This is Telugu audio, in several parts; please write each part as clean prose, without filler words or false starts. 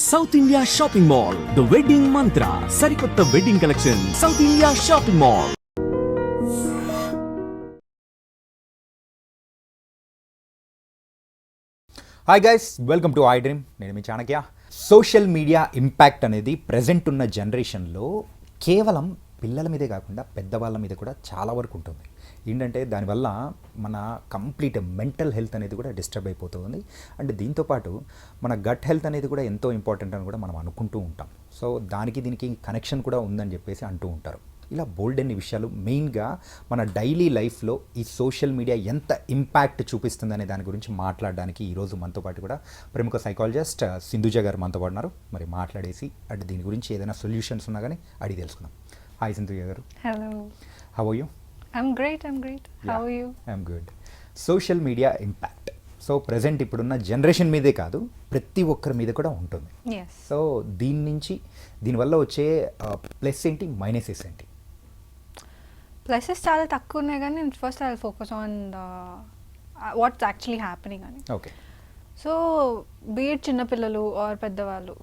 South India Shopping Mall, The Wedding Mantra, Sarikotta Wedding Collection, South India Shopping Mall. Hi guys, welcome to iDream. నేను మీ చాణక్య. సోషల్ మీడియా ఇంపాక్ట్ అనేది ప్రజెంట్ ఉన్న జనరేషన్లో కేవలం పిల్లల మీదే కాకుండా పెద్దవాళ్ళ మీద కూడా చాలా వరకు ఉంటుంది. ఏంటంటే దానివల్ల మన కంప్లీట్ మెంటల్ హెల్త్ అనేది కూడా డిస్టర్బ్ అయిపోతుంది. అండ్ దీంతోపాటు మన గట్ హెల్త్ అనేది కూడా ఎంతో ఇంపార్టెంట్ అని కూడా మనం అనుకుంటూ ఉంటాం. సో దీనికి కనెక్షన్ కూడా ఉందని చెప్పేసి అంటూ ఉంటారు. ఇలా బోల్డ్ అన్ని విషయాలు మెయిన్గా మన డైలీ లైఫ్లో ఈ సోషల్ మీడియా ఎంత ఇంపాక్ట్ చూపిస్తుందనే దాని గురించి మాట్లాడడానికి ఈరోజు మనతో పాటు కూడా ప్రముఖ సైకాలజిస్ట్ సింధుజ గారు మనతో పాటు ఉన్నారు. మరి మాట్లాడేసి అంటే దీని గురించి ఏదైనా సొల్యూషన్స్ ఉన్నా కానీ అడిగి తెలుసుకుందాం. హాయ్ సింధుజ గారు. Hello. How are you? I'm great. How are you? I'm good. Social media impact so present ఇప్పుడున్న జనరేషన్ మీదే కాదు ప్రతి ఒక్కరి మీద కూడా ఉంటుంది. Yes. సో దీనివల్ల వచ్చే ప్లస్ ఏంటి, మైనసెస్ ఏంటి? Pluses చాలా తక్కువ ఉన్నాయి కానీ first I focus on what's actually happening అని. ఓకే. సో బీట్ చిన్నపిల్లలు ఆర్ పెద్దవాళ్ళు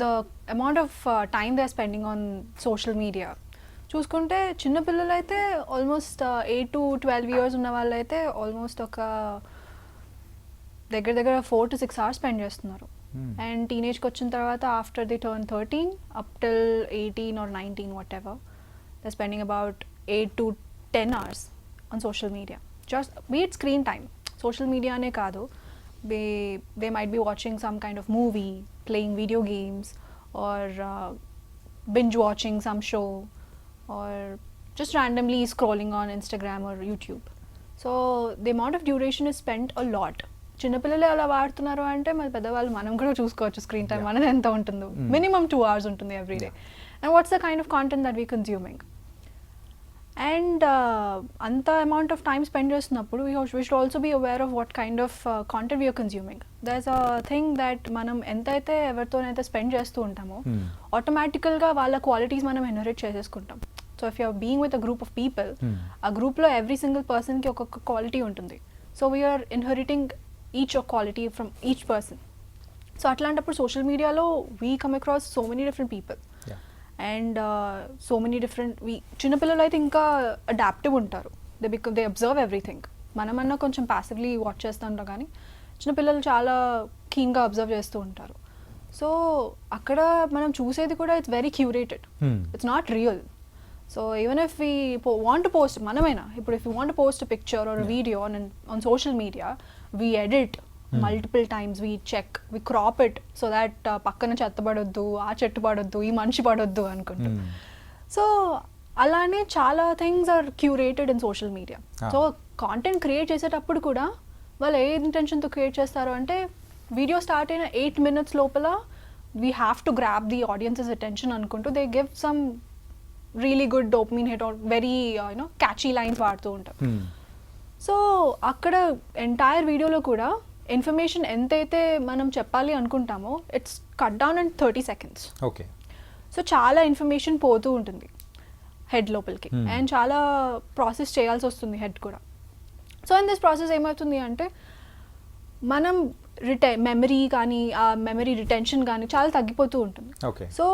the amount of time they are spending on social media చూసుకుంటే చిన్నపిల్లలు అయితే ఆల్మోస్ట్ 8 to 12 years ఉన్న వాళ్ళు అయితే ఆల్మోస్ట్ ఒక దగ్గర 4 to 6 hours స్పెండ్ చేస్తున్నారు. అండ్ టీనేజ్కి వచ్చిన తర్వాత after the turn 13 up till 18 or 19 what ever they spending about 8 to 10 hours on social media. Just beat screen time social మీడియానే కాదు, they might be watching some kind of movie, playing video games, or binge watching some show, or just randomly scrolling on Instagram or YouTube. So the amount of duration is spent a lot. చిన్నపిల్లలు అలా వాడుతున్నారు అంటే మరి పెద్దవాళ్ళు మనం కూడా చూసుకోవచ్చు స్క్రీన్ టైం మనది ఎంత ఉంటుందో. మినిమం 2 hours ఉంటుంది every day. And what's the kind of content that we consuming. And అంత అమౌంట్ ఆఫ్ టైమ్ స్పెండ్ చేస్తున్నప్పుడు we should also be aware of what kind of content we are consuming. There is a thing that మనం ఎంతైతే ఎవరితోనైతే స్పెండ్ చేస్తూ ఉంటామో ఆటోమేటికల్గా వాళ్ళ క్వాలిటీస్ మనం ఇన్హెరిట్ చేసేసుకుంటాం. So if you're being with a group of people, ఆ గ్రూప్లో ఎవ్రీ సింగిల్ పర్సన్కి ఒక్కొక్క క్వాలిటీ ఉంటుంది. So we're inheriting each quality from each person. So అట్లాంటప్పుడు సోషల్ మీడియాలో we come across so many different people and so many different చిన్నపిల్లలు అయితే ఇంకా అడాప్టివ్ ఉంటారు. They observe everything. మనమన్నా కొంచెం ప్యాసివ్లీ వాచ్ చేస్తూ ఉంటాం కానీ చిన్నపిల్లలు చాలా కీన్గా అబ్జర్వ్ చేస్తూ ఉంటారు. సో అక్కడ మనం చూసేది కూడా it's very curated, it's not real. So even if we want to post, మనమైనా ఇప్పుడు if you want to post picture or video on social media, we edit multiple times, we check, we crop it so that పక్కన చెత్త పడొద్దు, ఆ చెట్టు పడొద్దు, ఈ మనిషి పడొద్దు అనుకుంటూ. సో అలానే చాలా things are curated in social media. So content create చేసేటప్పుడు కూడా వాళ్ళు ఏ ఇంటెన్షన్తో క్రియేట్ చేస్తారు అంటే వీడియో స్టార్ట్ అయిన 8 minutes లోపల we have to grab the audience's attention అనుకుంటూ they give some really good dopamine hit or very catchy lines వాడుతూ ఉంటారు. సో అక్కడ ఎంటైర్ వీడియోలో కూడా ఇన్ఫర్మేషన్ ఎంతైతే మనం చెప్పాలి అనుకుంటామో it's cut down in 30 seconds. Okay. So చాలా ఇన్ఫర్మేషన్ పోతూ ఉంటుంది హెడ్ లోపలికి అండ్ చాలా ప్రాసెస్ చేయాల్సి వస్తుంది హెడ్ కూడా. సో ఇన్ దిస్ ప్రాసెస్ ఏమవుతుంది అంటే మనం మెమరీ కానీ ఆ మెమరీ రిటెన్షన్ కానీ చాలా తగ్గిపోతూ ఉంటుంది. సో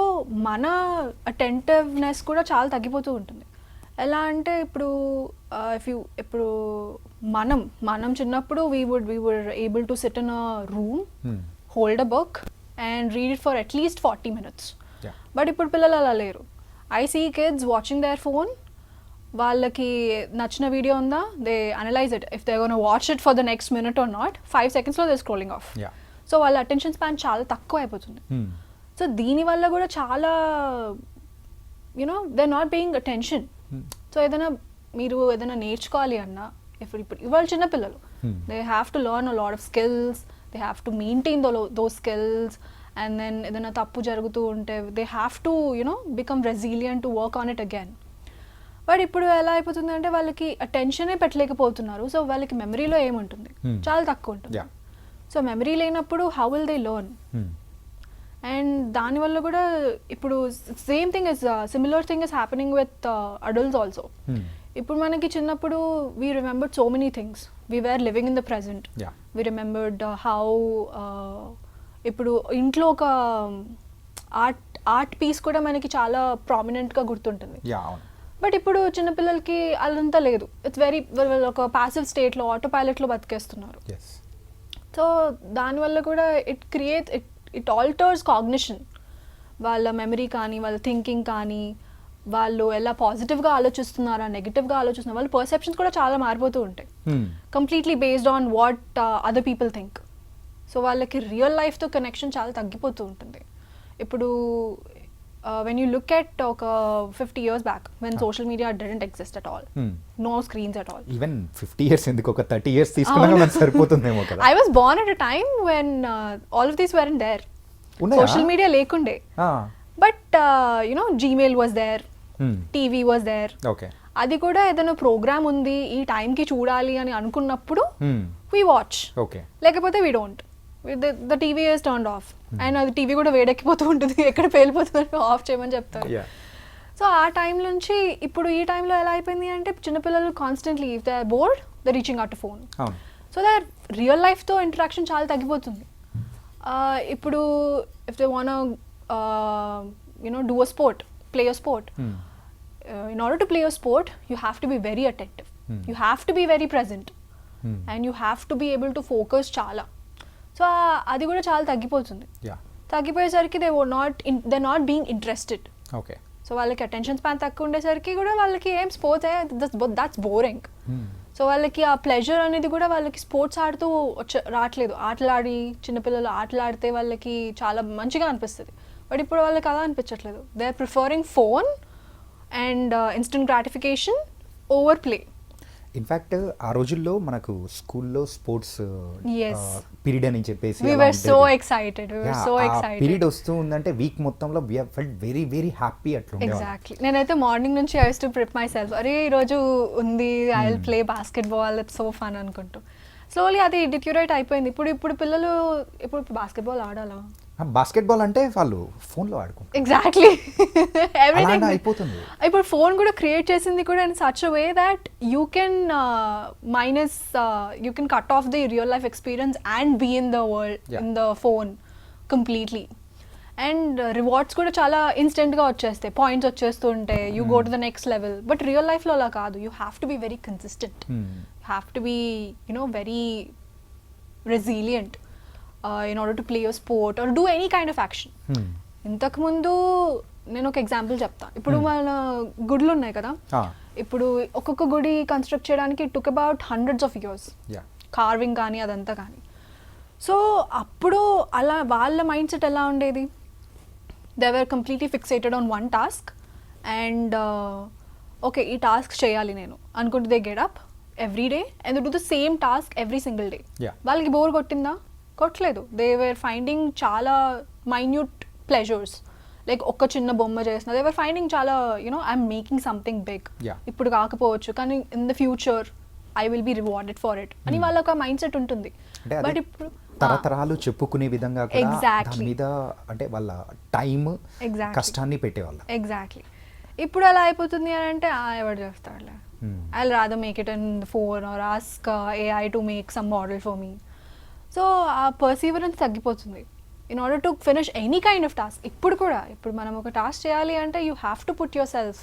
మన అటెంటివ్నెస్ కూడా చాలా తగ్గిపోతూ ఉంటుంది. ఎలా అంటే ఇప్పుడు మనం చిన్నప్పుడు we would able to sit in a room, hold a book and read it for at least 40 minutes. But ఇప్పుడు పిల్లలు అలా లేరు. I see kids watching their phone. వాళ్ళకి నచ్చిన వీడియో ఉందా, they analyse it if they gonna watch it for the next minute or not. 5 secondsలో దే స్క్రోలింగ్ ఆఫ్. సో వాళ్ళ అటెన్షన్ స్పాన్ చాలా తక్కువ అయిపోతుంది. సో దీనివల్ల కూడా చాలా they not paying attention. So మీరు ఏదైనా నేర్చుకోవాలి అన్నా ఇప్పుడు ఇవాళ చిన్నపిల్లలు they have to learn a lot of skills, they have to maintain those skills. And then ఏదైనా తప్పు జరుగుతూ ఉంటే they have to become resilient to work on it again. But ఇప్పుడు ఎలా అయిపోతుంది అంటే వాళ్ళకి అటెన్షనే పెట్టలేకపోతున్నారు. సో వాళ్ళకి మెమరీలో ఏముంటుంది, చాలా తక్కువ ఉంటుంది. సో మెమరీ లేనప్పుడు how will they learn? And దానివల్ల కూడా ఇప్పుడు same thing is similar thing is happening with adults also. ఇప్పుడు మనకి చిన్నప్పుడు we remembered so many things, we were living in the present. We remembered how ఇప్పుడు ఇంట్లో ఒక ఆర్ట్ పీస్ కూడా మనకి చాలా ప్రామినెంట్గా గుర్తుంటుంది. బట్ ఇప్పుడు చిన్నపిల్లలకి అదంతా లేదు. ఇట్స్ వెరీ ఒక ప్యాసివ్ స్టేట్లో ఆటో పైలట్లో బతికేస్తున్నారు. సో దానివల్ల కూడా ఇట్ ఆల్టర్స్ కాగ్నిషన్. వాళ్ళ మెమరీ కానీ వాళ్ళ థింకింగ్ కానీ వాళ్ళు ఎలా పాజిటివ్గా ఆలోచిస్తున్నారా నెగిటివ్గా ఆలోచిస్తున్నారు, వాళ్ళ పర్సెప్షన్స్ కూడా చాలా మారిపోతూ ఉంటాయి completely based on what other people think. So వాళ్ళకి రియల్ లైఫ్తో కనెక్షన్ చాలా తగ్గిపోతూ ఉంటుంది. ఇప్పుడు when you look at ఒక 50 years back when social media didn't exist at all, no screens at all. Even 50 years ఎందుకు ఒక 30 years తీసుకున్నా మనకు సరిపోతుందేమో కదా. I was born at a time when all of these weren't there. Social media లేకుండే. But Gmail was there, TV was there. Okay. అది కూడా ఏదైనా ప్రోగ్రామ్ ఉంది ఈ టైంకి చూడాలి అని అనుకున్నప్పుడు we watch. Okay. లేకపోతే we don't. The TV is turned off. And అది టీవీ కూడా వేడెక్కిపోతూ ఉంటుంది, ఎక్కడ పేలిపోతుందంటే ఆఫ్ చేయమని చెప్తారు. సో ఆ టైం నుంచి ఇప్పుడు ఈ టైంలో ఎలా అయిపోయింది అంటే చిన్నపిల్లలు constantly if they are bored they reaching out phone. So that real లైఫ్తో ఇంటరాక్షన్ చాలా తగ్గిపోతుంది. ఇప్పుడు if they want do a sport, play a sport, in order to play a sport you have to be very attentive, you have to be very present, and you have to be able to focus చాలా. సో అది కూడా చాలా తగ్గిపోతుంది. తగ్గిపోయేసరికి they not being interested. Okay. So వాళ్ళకి అటెన్షన్ స్పాన్ తక్కువ ఉండేసరికి కూడా వాళ్ళకి ఏం స్పోర్ట్స్ దట్స్ బోరింగ్. సో వాళ్ళకి ఆ ప్లెజర్ అనేది కూడా వాళ్ళకి స్పోర్ట్స్ ఆడుతూ రావట్లేదు. ఆటలాడి చిన్నపిల్లలు ఆటలాడితే వాళ్ళకి చాలా మంచిగా అనిపిస్తుంది. బట్ ఇప్పుడు వాళ్ళకి అలా అనిపించట్లేదు. They are preferring phone and instant gratification over play. In fact ఆ రోజుల్లో మనకు స్కూల్లో స్పోర్ట్స్ పీరియడ్ అని చెప్పేసి పీరియడ్ వస్తూ ఉందంటే వీక్ మొత్తంలో we felt very very happy అట్లా. ఎగ్జాక్ట్లీ. నేనైతే మార్నింగ్ నుంచి I use to prep my self, అరే ఈరోజు ఉంది I will play basketball, it's so fun అనుకుంటూ. స్లోలీ అది డిక్యూరేట్ అయిపోయింది. ఇప్పుడు పిల్లలు ఇప్పుడు బాస్కెట్ బాల్ ఆడాలా? బాస్కెట్ బాల్ అంటే వాళ్ళు ఫోన్లో ఆడుకుంటారు. ఎగ్జాక్ట్లీ. ఎవ్రీథింగ్ అయిపోతుంది. ఇప్పుడు ఫోన్ కూడా క్రియేట్ చేసింది కూడా in such a way that you can you can cut off the real life experience and be in the world in the phone completely. And rewards కూడా చాలా ఇన్స్టెంట్గా వచ్చేస్తాయి, పాయింట్స్ వచ్చేస్తూ ఉంటాయి, you go to the next level. But real లైఫ్లో అలా కాదు. You have to be very consistent, you have to be very resilient in order to play a sport or do any kind of action. ఇంతకుముందు నేను ఒక ఎగ్జాంపుల్ చెప్తా. ఇప్పుడు మన గుడులు ఉన్నాయి కదా, ఇప్పుడు ఒక్కొక్క గుడి కన్స్ట్రక్ట్ చేయడానికి it took about hundreds of years, carving కానీ అదంతా కానీ. సో అప్పుడు అలా వాళ్ళ మైండ్ సెట్ ఎలా ఉండేది, they were completely fixated on one task and okay ఈ టాస్క్ చేయాలి నేను అనుకుంటే they get up every day and they do the same task every single day. వాళ్ళకి బోర్ కొట్టిందా? కొట్టలేదు. దే వర్ ఫైండింగ్ చాలా మైన్యూట్ ప్లెజర్స్, లైక్ ఒక్క చిన్న బొమ్మ చేసిన దే వర్ ఫైండింగ్ చాలా ఐఎమ్ మేకింగ్ సంథింగ్ బిగ్. ఇప్పుడు కాకపోవచ్చు కానీ in the future I will be rewarded for it అని వాళ్ళకి మైండ్ సెట్ ఉంటుంది. బట్ ఇప్పుడు తరతరాలు చెప్పుకునే విధంగా దాని మీద అంటే వాళ్ళ టైం కష్టాన్ని పెట్టేవాళ్ళు. ఎగ్జాక్ట్లీ. ఇప్పుడు అలా అయిపోతుంది అని అంటే ఎవరు చేస్తాడులే, I will rather make it in phone or ask AI to make some model for me. So ఆ పర్సీవరెన్స్ తగ్గిపోతుంది in order to finish any kind of task. ఇప్పుడు మనం ఒక టాస్క్ చేయాలి అంటే you have to put yourself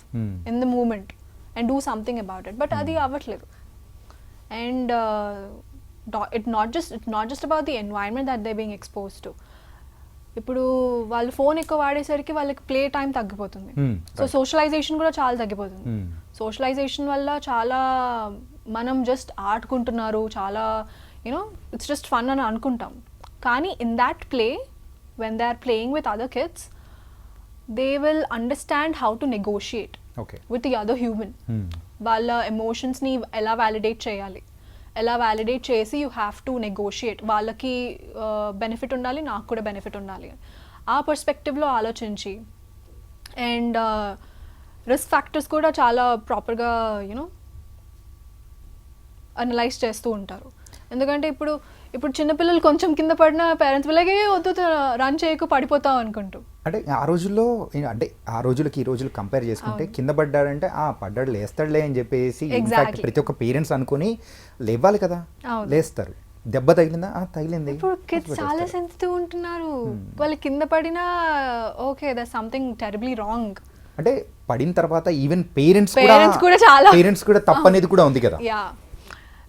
in the moment and do something about it. But అది అవ్వట్లేదు. And it's not just about the environment that they being expose to. ఇప్పుడు వాళ్ళు ఫోన్ ఎక్కువ వాడేసరికి వాళ్ళకి ప్లే టైం తగ్గిపోతుంది. సో సోషలైజేషన్ కూడా చాలా తగ్గిపోతుంది. సోషలైజేషన్ వల్ల చాలా మనం జస్ట్ ఆడుకుంటున్నారు, చాలా it's just fun అని అనుకుంటాం. కానీ in that play, when they are playing with other kids, they will understand how to negotiate with the other human. వాళ్ళ ఎమోషన్స్ని ఎలా వ్యాలిడేట్ చేయాలి, ఎలా వ్యాలిడేట్ చేసి యూ హ్యావ్ టు నెగోషియేట్. వాళ్ళకి బెనిఫిట్ ఉండాలి, నాకు కూడా బెనిఫిట్ ఉండాలి. ఆ పర్స్పెక్టివ్లో ఆలోచించి అండ్ రిస్క్ ఫ్యాక్టర్స్ కూడా చాలా ప్రాపర్గా అనలైజ్ చేస్తూ ఉంటారు. ఎందుకంటే ఇప్పుడు చిన్నపిల్లలు కొంచెం కింద పడిన పేరెంట్స్ పిల్లలకి వద్దు రన్ చేయకు పడిపోతాం అనుకుంటూ. అంటే ఆ రోజులకి ఈ రోజులు కంపేర్ చేసుకుంటే కింద పడ్డాడంటే పడ్డాడు లేస్తాడులే అని చెప్పేసి ప్రతి ఒక్క పేరెంట్స్ అనుకుని లేవాలి కదా, లేస్తారు. దెబ్బ తగిలిందా తగిలింది. ఇప్పుడు కిడ్స్ చాలా సెన్సిటివ్ ఉంటున్నారు. వాళ్ళు కింద పడినా okay that's something terribly wrong. అంటే పడిన తర్వాత ఈవెన్ పేరెంట్స్ కూడా చాలా పేరెంట్స్ కూడా తప్పు అనేది కూడా ఉంది కదా. యా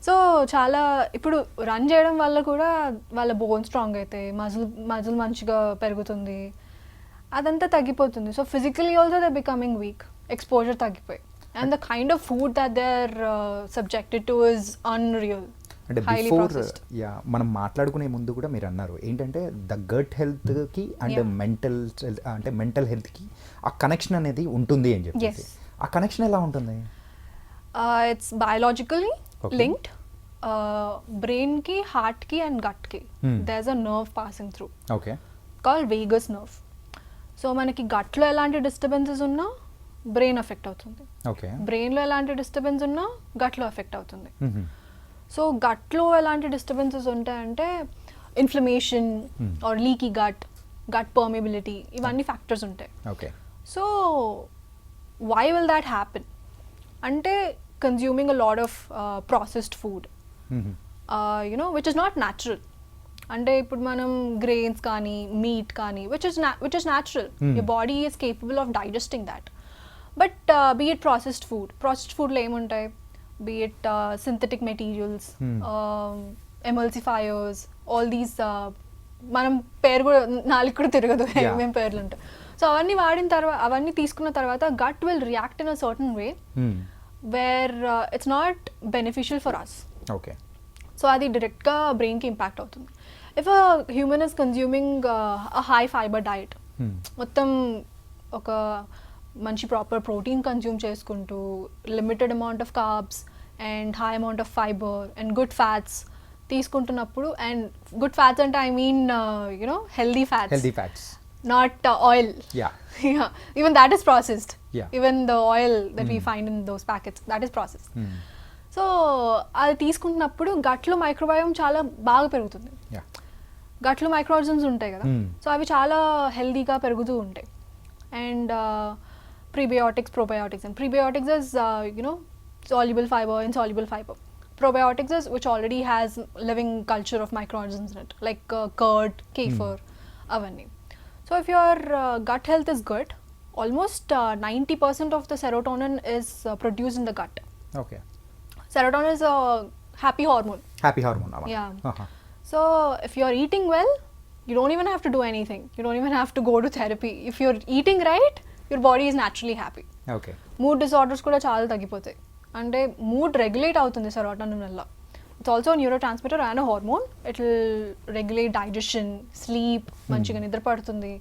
సో చాలా ఇప్పుడు రన్ చేయడం వల్ల కూడా వాళ్ళ బోన్ స్ట్రాంగ్ అవుతాయి, మజిల్ మంచిగా పెరుగుతుంది, అదంతా తగ్గిపోతుంది. So physically also they becoming weak, exposure తగ్గిపోయి. And the kind of food that they are subjected to is unreal. అంటే బిఫోర్ మనం మాట్లాడుకునే ముందు కూడా మీరు అన్నారు ఏంటంటే ద గట్ హెల్త్కి అండ్ మెంటల్ హెల్త్కి ఆ కనెక్షన్ అనేది ఉంటుంది అని చెప్పేసి. ఆ కనెక్షన్ ఎలా ఉంటుంది? It's biologically linked. బ్రెయిన్కి, హార్ట్కి అండ్ గట్కి there is a nerve passing through called vagus nerve. So మనకి గట్లో ఎలాంటి డిస్టర్బెన్సెస్ ఉన్నా బ్రెయిన్ ఎఫెక్ట్ అవుతుంది, బ్రెయిన్లో ఎలాంటి డిస్టర్బెన్స్ ఉన్నా గట్లో ఎఫెక్ట్ అవుతుంది. సో గట్లో ఎలాంటి డిస్టర్బెన్సెస్ ఉంటాయంటే inflammation or leaky gut permeability, ఇవన్నీ ఫ్యాక్టర్స్ ఉంటాయి. So why will that happen అంటే consuming a lot of processed food you know which is not natural. అంటే ఇప్పుడు మనం గ్రెయిన్స్ కానీ మీట్ కానీ which is natural, your body is capable of digesting that. But be it processed ఫుడ్లో ఏముంటాయి? Be it synthetic materials, emulsifiers, all these మనం పేరు కూడా నాలుగు కూడా తిరగదు ఏమేమి పేర్లు ఉంటాయి. సో అవన్నీ వాడిన తర్వాత, అవన్నీ తీసుకున్న తర్వాత gut will react in a certain way where it's not beneficial for us. So అది డైరెక్ట్గా బ్రెయిన్కి ఇంపాక్ట్ అవుతుంది. If a human is consuming a high fibre diet, మొత్తం ఒక మంచి ప్రాపర్ ప్రోటీన్ కన్జ్యూమ్ చేసుకుంటూ limited amount of carbs and high amount of fibre and good fats తీసుకుంటున్నప్పుడు, అండ్ గుడ్ ఫ్యాట్స్ అంటే I mean you know healthy fats, not oil. Even that is processed. Even the oil that we find in those packets that is processed. So అది తీసుకుంటున్నప్పుడు గట్లో మైక్రోబయోమ్ చాలా బాగా పెరుగుతుంది. గట్లో మైక్రోఆర్గానిజమ్స్ ఉంటాయి కదా, సో అవి చాలా హెల్దీగా పెరుగుతూ ఉంటాయి. And prebiotics, probiotics, and prebiotics is you know soluble fiber, insoluble fiber. Probiotics is which already has living culture of microorganisms in it, like curd, kefir, avanni. So if your gut health is good, almost 90% of the serotonin is produced in the gut. Serotonin is a happy hormone. So if you are eating well, you don't even have to do anything, you don't even have to go to therapy. If you're eating right, your body is naturally happy. Mood disorders కూడా చాలా తగ్గిపోతాయి. అంటే మూడ్ రెగ్యులేట్ అవుతుంది సెరోటోనిన్ వల్ల. It's also neuro transmitter and hormone. It will regulate digestion, sleep, మంచిగా నిద్ర పడుతుంది.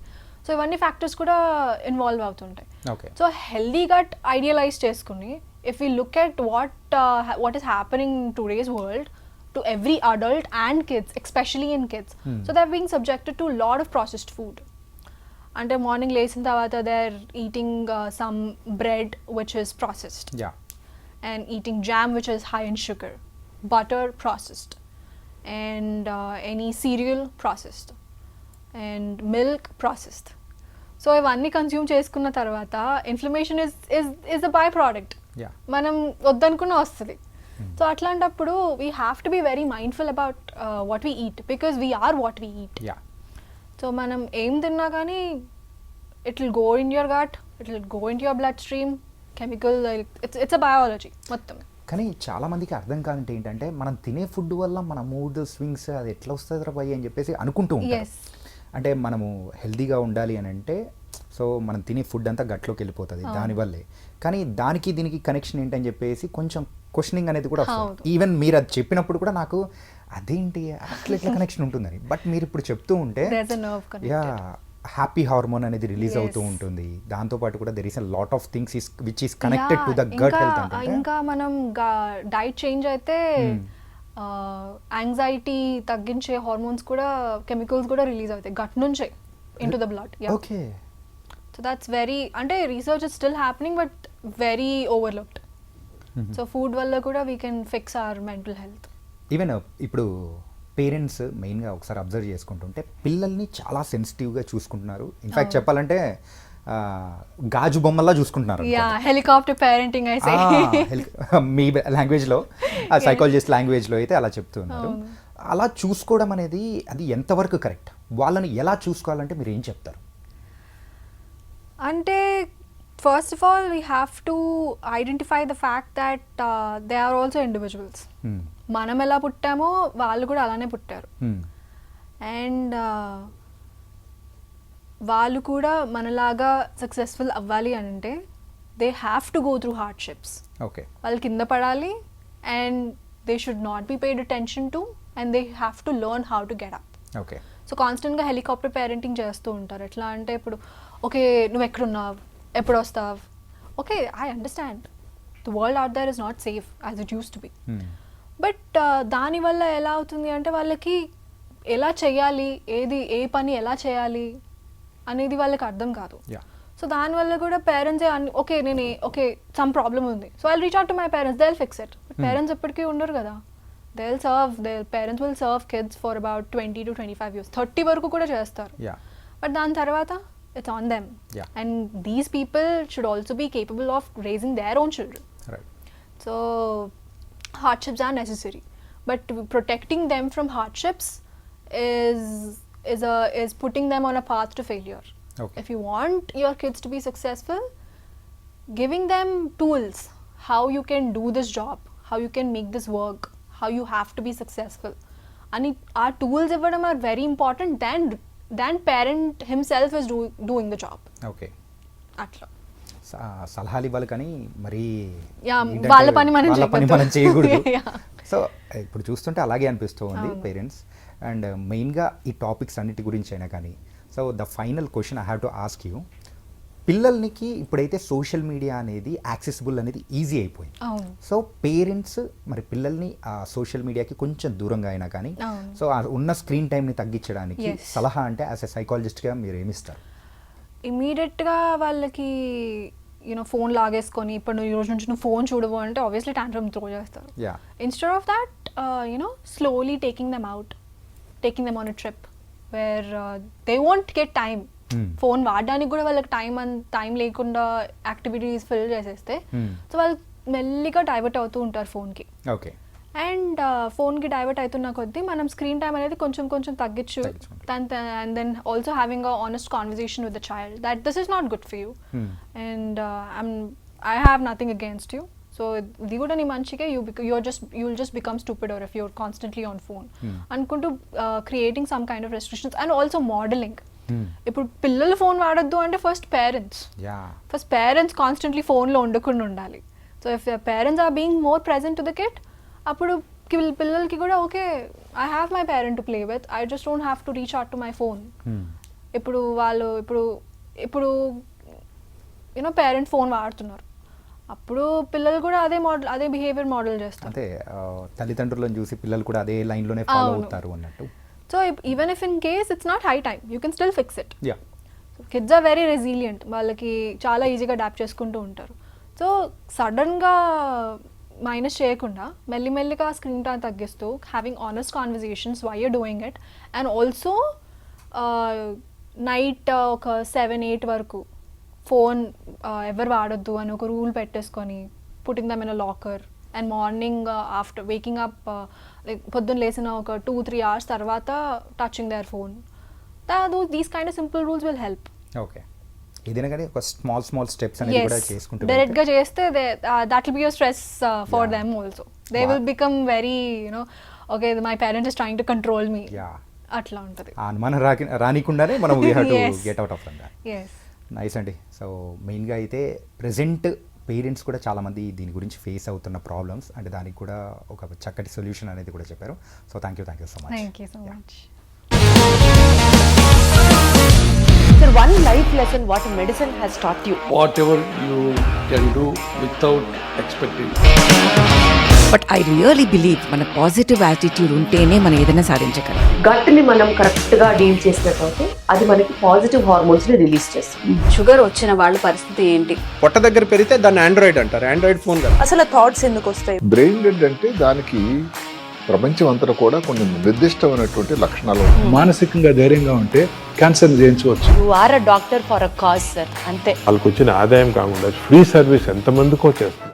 సో ఇవన్నీ ఫ్యాక్టర్స్ కూడా ఇన్వాల్వ్ అవుతుంటాయి. సో హెల్దీ గట్ ఐడియలైజ్ చేసుకుని if you look at what is happening in today's world to every adult and kids, especially in kids. So they're being subjected to a lot of processed food. Ante morning lesin tarvata they're eating some bread which is processed, and eating jam which is high in sugar, butter processed, and any cereal processed, and milk processed. So ivanni consume చేసుకున్న తర్వాత inflammation is a byproduct. మనం వద్దనుకున్న వస్తుంది. సో అట్లాంటప్పుడు we have to be very mindful about what we eat, because we are what we eat. So మనం ఏం తిన్నా కానీ it will go in your gut, it will go in your bloodstream, chemical, it's a biology మొత్తం. కానీ చాలా మందికి అర్థం కాదంటే ఏంటంటే మనం తినే ఫుడ్ వల్ల మన మూడ్ స్వింగ్స్ అది ఎట్లా వస్తుంది రా భయ్ అని చెప్పేసి అనుకుంటూ ఉంటాం. అంటే మనము హెల్దీగా ఉండాలి అని అంటే సో మనం తినే ఫుడ్ అంతా గట్లోకి వెళ్ళిపోతుంది దానివల్లే. కానీ దానికి దీనికి కనెక్షన్ ఏంటని చెప్పేసి కొంచెం క్వశ్చనింగ్ అనేది కూడా వస్తుంది. ఈవెన్ మీరు అది చెప్పినప్పుడు కూడా నాకు అదేంటి అట్లా ఎట్లా కనెక్షన్ ఉంటుందని. బట్ మీరు ఇప్పుడు చెప్తూ ఉంటే హ్యాపీ హార్మోన్ అనేది రిలీజ్ అవుతూ ఉంటుంది. దాంతోపాటు కూడా there is a lot of things which is connected to the gut health. ఇంకా మనం డైట్ చేంజ్ అయితే యాంగ్జైటీ తగ్గించే హార్మోన్స్ కూడా, కెమికల్స్ కూడా రిలీజ్ అవుతాయి గట్ నుంచే in to the blood. So that's very, అంటే research is still happening but very overlooked. So food వల్ల కూడా we can fix our mental health. Even ఇప్పుడు పేరెంట్స్ మెయిన్గా ఒకసారి అబ్జర్వ్ చేసుకుంటుంటే పిల్లల్ని చాలా సెన్సిటివ్గా చూసుకుంటున్నారు. ఇన్ఫ్యాక్ట్ చెప్పాలంటే గాజు బొమ్మల్లా చూసుకుంటున్నారు. హెలికాప్టర్ పేరెంటింగ్ అయితే మీ లాంగ్వేజ్లో, సైకాలజిస్ట్ లాంగ్వేజ్లో అయితే అలా చెప్తున్నారు. అలా చూసుకోవడం అనేది అది ఎంతవరకు కరెక్ట్? వాళ్ళని ఎలా చూసుకోవాలంటే మీరు ఏం చెప్తారు? అంటే first of all we have to identify the fact that they are also individuals. మనం ఎలా పుట్టామో వాళ్ళు కూడా అలానే పుట్టారు. అండ్ వాళ్ళు కూడా మనలాగా సక్సెస్ఫుల్ అవ్వాలి అని అంటే they have to go through hardships. Okay, వాళ్ళు కింద పడాలి and they should not be paid attention to and they have to learn how to get up. Okay. So కాన్స్టెంట్గా హెలికాప్టర్ పేరెంటింగ్ చేస్తూ ఉంటారు. ఎట్లా అంటే ఇప్పుడు ఓకే నువ్వు ఎక్కడున్నావు, ఎప్పుడు వస్తావు, okay I understand the world out there is not safe as it use to be. But దానివల్ల ఎలా అవుతుంది అంటే వాళ్ళకి ఎలా చేయాలి, ఏ పని ఎలా చేయాలి అనేది వాళ్ళకి అర్థం కాదు. సో దానివల్ల కూడా పేరెంట్స్ ఓకే సమ్ ప్రాబ్లమ్ ఉంది, so I reach out to my parents, they will fix it. But parents ఎప్పటికీ ఉండరు కదా. Parents will serve kids for about 20 to 25 years, 30 వరకు కూడా చేస్తారు. బట్ దాని తర్వాత it's on them. And these people should also be capable of raising their own children. So hardships are necessary, but protecting them from hardships is putting them on a path to failure. Okay. If you want your kids to be successful, giving them tools how you can do this job, how you can make this work, how you have to be successful, and our tools iవ్వడం are very important than parent himself is doing the job. Okay. అట్లా సలహాలు ఇవ్వాలి కానీ మరి వాళ్ళ పని మనం చేయకూడదు. సో ఇప్పుడు చూస్తుంటే అలాగే అనిపిస్తూ ఉంది పేరెంట్స్. అండ్ మెయిన్గా ఈ టాపిక్స్ అన్నిటి గురించి అయినా కానీ, so the final question I have to ask you, పిల్లలకి ఇప్పుడైతే సోషల్ మీడియా అనేది యాక్సెసిబుల్ అనేది ఈజీ అయిపోయింది. సో పేరెంట్స్ మరి పిల్లల్ని ఆ సోషల్ మీడియాకి కొంచెం దూరంగా అయినా కానీ, సో ఉన్న స్క్రీన్ టైంని తగ్గించడానికి సలహా అంటే యాజ్ ఎ సైకాలజిస్ట్గా మీరు ఏమిస్తారు? ఇమీడియట్గా వాళ్ళకి ఫోన్ లాగేసుకొని ఇప్పుడు నువ్వు ఈ రోజు నుంచి నువ్వు ఫోన్ చూడవు అంటే ఆబ్వియస్లీ టాంట్రమ్ త్రో చేస్తారు. Instead of that slowly taking them out, taking them on a trip where they won't get time. Phone వాడడానికి కూడా వాళ్ళకి టైం లేకుండా యాక్టివిటీస్ ఫిల్ చేసేస్తే సో వాళ్ళు మెల్లిగా డైవర్ట్ అవుతూ ఉంటారు ఫోన్కి. ఓకే. అండ్ ఫోన్కి డైవర్ట్ అవుతున్న కొద్దీ మనం స్క్రీన్ టైం అనేది కొంచెం తగ్గించు. And then also having a honest conversation with the child that this is not good for you and I have nothing against you. So ఇది కూడా నీ మంచిగా you will just become stupid or if your constantly on phone అనుకుంటూ creating some kind of restrictions and also modelling. ఇప్పుడు పిల్లలు ఫోన్ వాడొద్దు అంటే ఫస్ట్ పేరెంట్స్ కాన్స్టెంట్లీ ఫోన్లో ఉండకుండా ఉండాలి. So if parents are being more present to the kid, అప్పుడు పిల్లలకి కూడా okay I have my parent to play with, I just don't have to reach out to my phone. ఇప్పుడు వాళ్ళు ఇప్పుడు పేరెంట్ ఫోన్ వాడుతున్నారు, అప్పుడు పిల్లలు కూడా అదే బిహేవియర్ మోడల్ చేస్తారు. అంటే తల్లిదండ్రులను చూసి పిల్లలు కూడా అదే లైన్లోనే ఫాలో అవుతారు అన్నట్టు. So even if in case it's not high time you can still fix it. Kids are very resilient, వాళ్ళకి చాలా ఈజీగా అడాప్ట్ చేసుకుంటూ ఉంటారు. సో సడన్గా మైనస్ చేయకుండా మెల్లిమెల్లిగా స్క్రీన్ టైం తగ్గిస్తూ having honest conversations why you're doing it. And also night ఒక 7-8 వరకు ఫోన్ ఎవరు వాడొద్దు అని ఒక రూల్ పెట్టేసుకొని putting them in a locker and morning after waking up పొద్దున్న లేసిన ఒక 2-3 hours తర్వాత touching there phone. These kind of simple rules will help. Okay. ఏదైనా కానీ ఒక స్మాల్ స్టెప్స్ అనేది కూడా చేసుకుంటూ డైరెక్ట్గా చేస్తే that will be a stress for them also. They will become very okay my parent is trying to control me. అట్లా ఉంటుంది. అనుమానం రానికుండానే మనం we have to get out of that. Nice అండి. సో మెయిన్గా అయితే ప్రెజెంట్ పేరెంట్స్ కూడా చాలామంది దీని గురించి ఫేస్ అవుతున్న ప్రాబ్లమ్స్ అంటే దానికి కూడా ఒక చక్కటి సొల్యూషన్ అనేది కూడా చెప్పారు. So thank you so much. Thank you so much. Sir, one life lesson what medicine has taught you. Whatever you can do without expecting. But I really believe మన పాజిటివ్ యాటిట్యూడ్ ఉంటేనే మనం ఏదైనా సాధించగలం. గట్ని మనం కరెక్ట్గా డీల్ చేసినట్లయితే అది మనకి పాజిటివ్ హార్మోన్స్ని రిలీజ్ చేస్తుంది. షుగర్ వచ్చిన వాళ్ళ పరిస్థితి ఏంటి? పొట్ట దగ్గర పెరిగితే దాన్ని ఆండ్రాయిడ్ అంటారు, ఆండ్రాయిడ్ ఫోన్ కదా. అసలు థాట్స్ ఎందుకు వస్తాయి? బ్రెయిన్ డెడ్ అంటే దానికి ప్రపంచం అంతా కూడా కొన్ని నిర్దిష్టమైనటువంటి లక్షణాలు. మానసికంగా ధైర్యంగా ఉంటే క్యాన్సర్ జయించవచ్చు. You are a doctor for a cause sir, అంతే. వాళ్ళకి వచ్చిన ఆదాయం కాకుండా ఫ్రీ సర్వీస్ ఎంతమందికో చేస్తుంది.